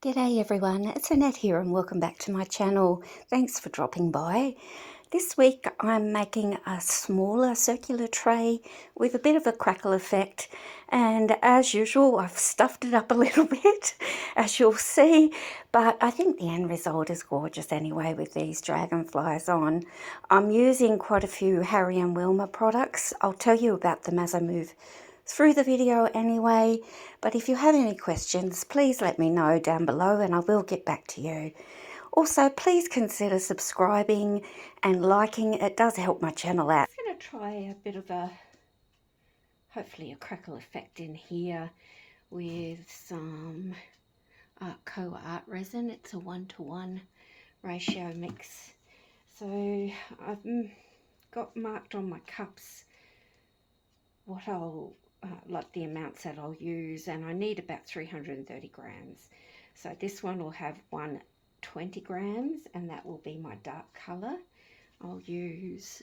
G'day everyone, it's Annette here and welcome back to my channel. Thanks for dropping by. This week I'm making a smaller circular tray with a bit of a crackle effect, and as usual I've stuffed it up a little bit as you'll see, but I think the end result is gorgeous anyway with these dragonflies on. I'm using quite a few Harry and Wilma products. I'll tell you about them as I move through the video anyway, but if you have any questions, please let me know down below and I will get back to you. Also, please consider subscribing and liking. It does help my channel out. I'm going to try a bit of hopefully a crackle effect in here with some Artko art resin. It's a 1:1 ratio mix. So I've got marked on my cups what I'll like the amounts that I'll use, and I need about 330 grams. So this one will have 120 grams, and that will be my dark color. I'll use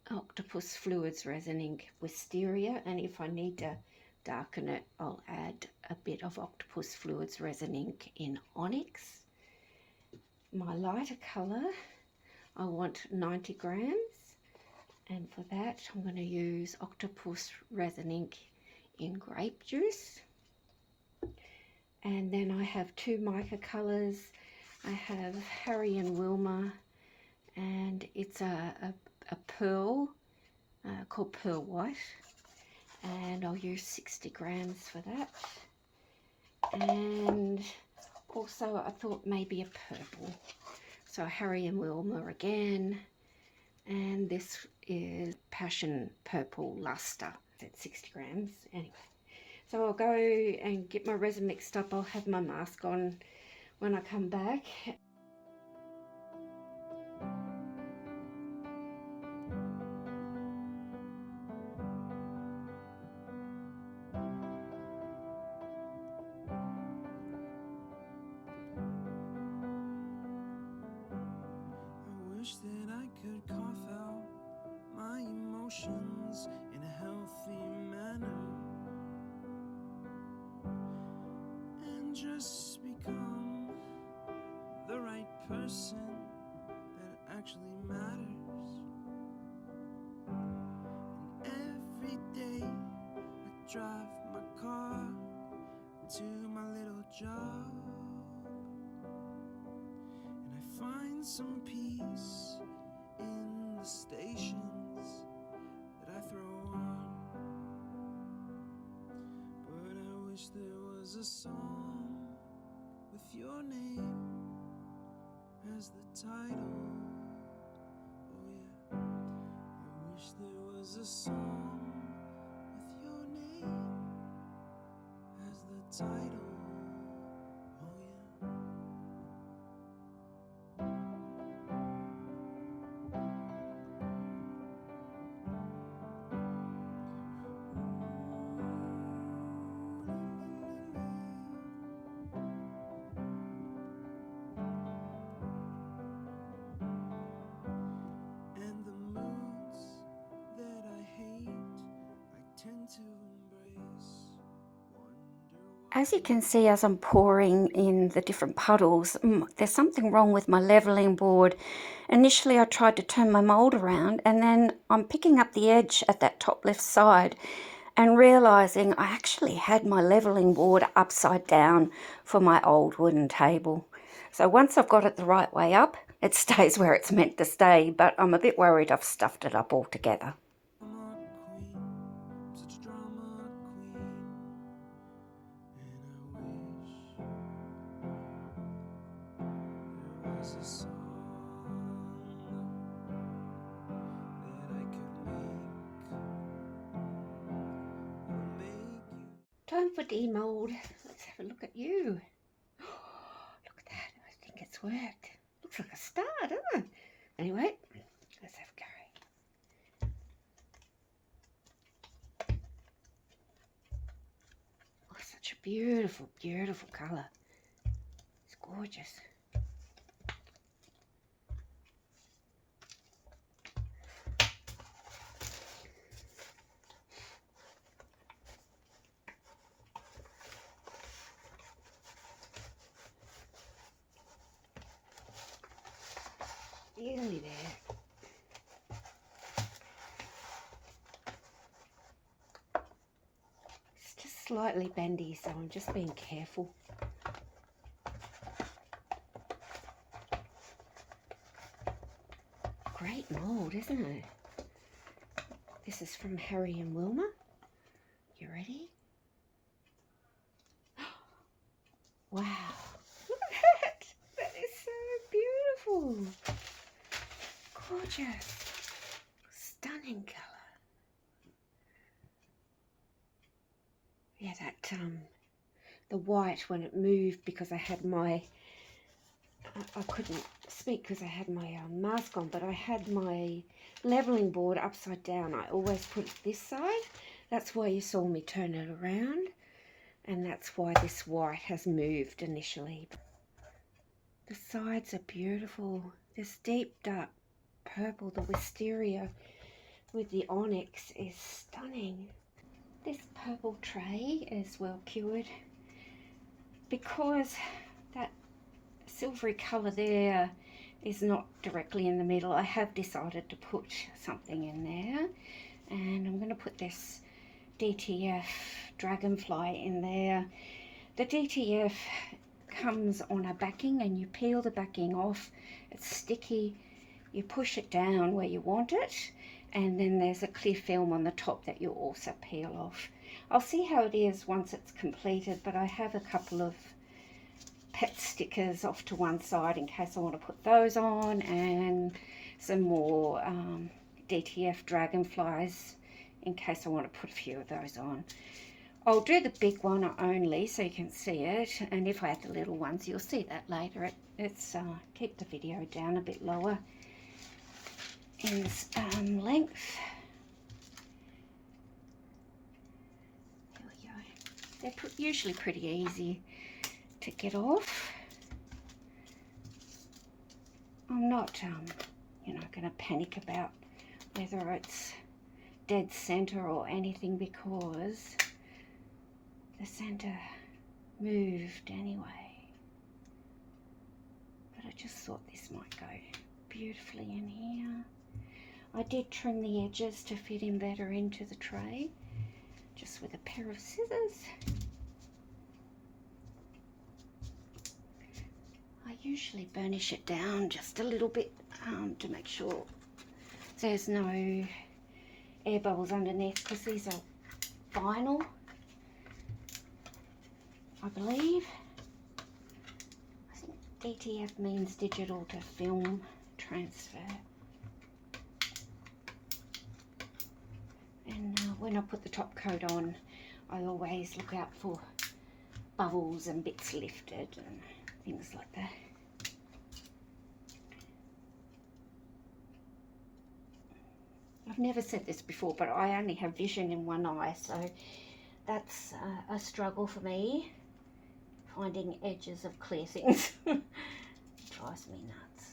Octopus Fluids Resin Ink Wisteria, and if I need to darken it, I'll add a bit of Octopus Fluids Resin Ink in Onyx. My lighter color, I want 90 grams, and for that I'm going to use Octopus Resin Ink in Grape Juice. And then I have two mica colors. I have Harry and Wilma, and it's a pearl called Pearl White, and I'll use 60 grams for that. And also I thought maybe a purple, so Harry and Wilma again, and this is Passion Purple Lustre at 60 grams. Anyway, so I'll go and get my resin mixed up. I'll have my mask on when I come back. I wish that I could cough out my emotions in a healthy manner and just become the right person that actually matters. And every day I drive my car to my little job, and I find some peace in the stations that I throw on. But I wish there was a song with your name as the title. Oh yeah, I wish there was a song with your name as the title. Oh yeah. And the moods that I hate, I tend to embrace. As you can see, as I'm pouring in the different puddles, there's something wrong with my leveling board. Initially I tried to turn my mold around, and then I'm picking up the edge at that top left side and realizing I actually had my leveling board upside down for my old wooden table. So once I've got it the right way up, it stays where it's meant to stay, but I'm a bit worried I've stuffed it up altogether. Such a drama queen, and I wish there was a song that I could make you. Time for demold. Let's have a look at you. Look at that. I think it's worked. Looks like a star, doesn't it? Anyway, let's have a go. Oh, such a beautiful, beautiful colour. It's gorgeous. nearly there. It's just slightly bendy, so I'm just being careful. Great mould, isn't it? This is from Harry and Wilma. You ready? Wow, look at that! That is so beautiful. Gorgeous. Stunning colour. Yeah, that the white when it moved, because I had my I couldn't speak because I had my mask on, but I had my leveling board upside down. I always put it this side. That's why you saw me turn it around, and that's why this white has moved initially. The sides are beautiful. This deep dark purple, the wisteria with the onyx, is stunning. This purple tray is well cured because that silvery colour there is not directly in the middle. I have decided to put something in there, and I'm going to put this DTF Dragonfly in there. The DTF comes on a backing, and you peel the backing off. It's sticky. You push it down where you want it, and then there's a clear film on the top that you also peel off. I'll see how it is once it's completed, but I have a couple of pet stickers off to one side in case I want to put those on, and some more DTF Dragonflies in case I want to put a few of those on. I'll do the big one only so you can see it, and if I have the little ones you'll see that later. It's keep the video down a bit lower in length. There we go. They're usually pretty easy to get off. I'm not you know, going to panic about whether it's dead center or anything, because the center moved anyway. But I just thought this might go beautifully in here. I did trim the edges to fit in better into the tray, just with a pair of scissors. I usually burnish it down just a little bit to make sure there's no air bubbles underneath, because these are vinyl, I believe. I think DTF means digital to film transfer. And when I put the top coat on, I always look out for bubbles and bits lifted and things like that. I've never said this before, but I only have vision in one eye, so that's a struggle for me, finding edges of clear things. It drives me nuts.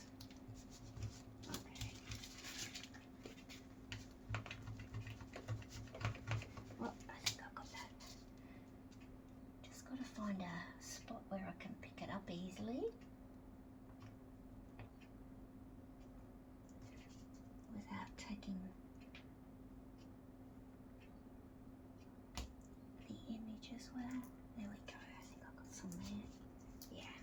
Okay. Well, I think I've got that. Just got to find a spot where I can pick it up easily without taking the image as well. There we go. I think I've got some there. Yeah.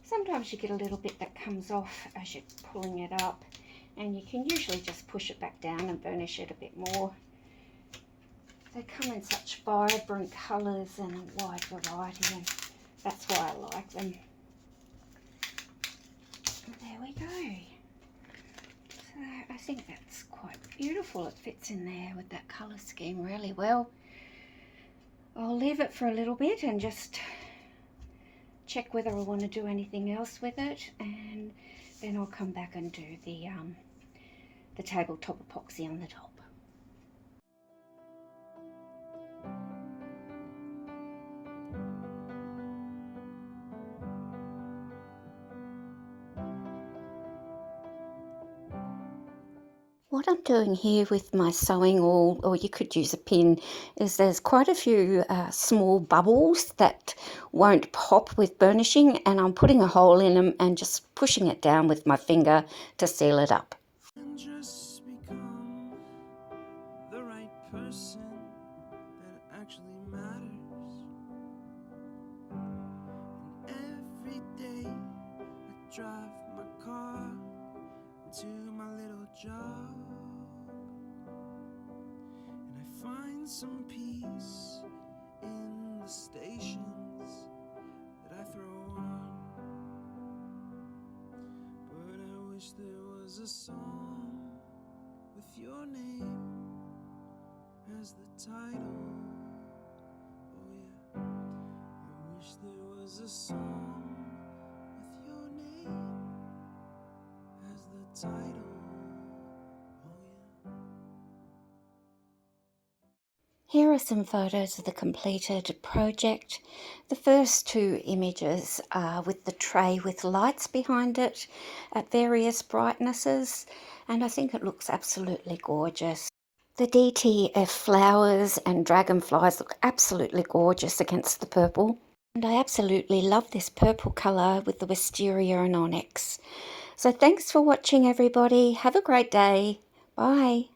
Sometimes you get a little bit that comes off as you're pulling it up, and you can usually just push it back down and burnish it a bit more. They come in such vibrant colours and a wide variety, and that's why I like them. There we go. So I think that's quite beautiful. It fits in there with that colour scheme really well. I'll leave it for a little bit and just check whether I want to do anything else with it, and then I'll come back and do the tabletop epoxy on the top. What I'm doing here with my sewing awl, or you could use a pin, is there's quite a few small bubbles that won't pop with burnishing, and I'm putting a hole in them and just pushing it down with my finger to seal it up. And just become the right person that actually matters. And every day I drive my car to my little job, and I find some peace in the stations that I throw on. But I wish there was a song with your name as the title. Oh yeah, I wish there was a song with your name as the title. Oh yeah. Here are some photos of the completed project. The first two images are with the tray with lights behind it at various brightnesses, and I think it looks absolutely gorgeous. The DTF flowers and dragonflies look absolutely gorgeous against the purple. And I absolutely love this purple colour with the wisteria and onyx. So thanks for watching, everybody. Have a great day. Bye.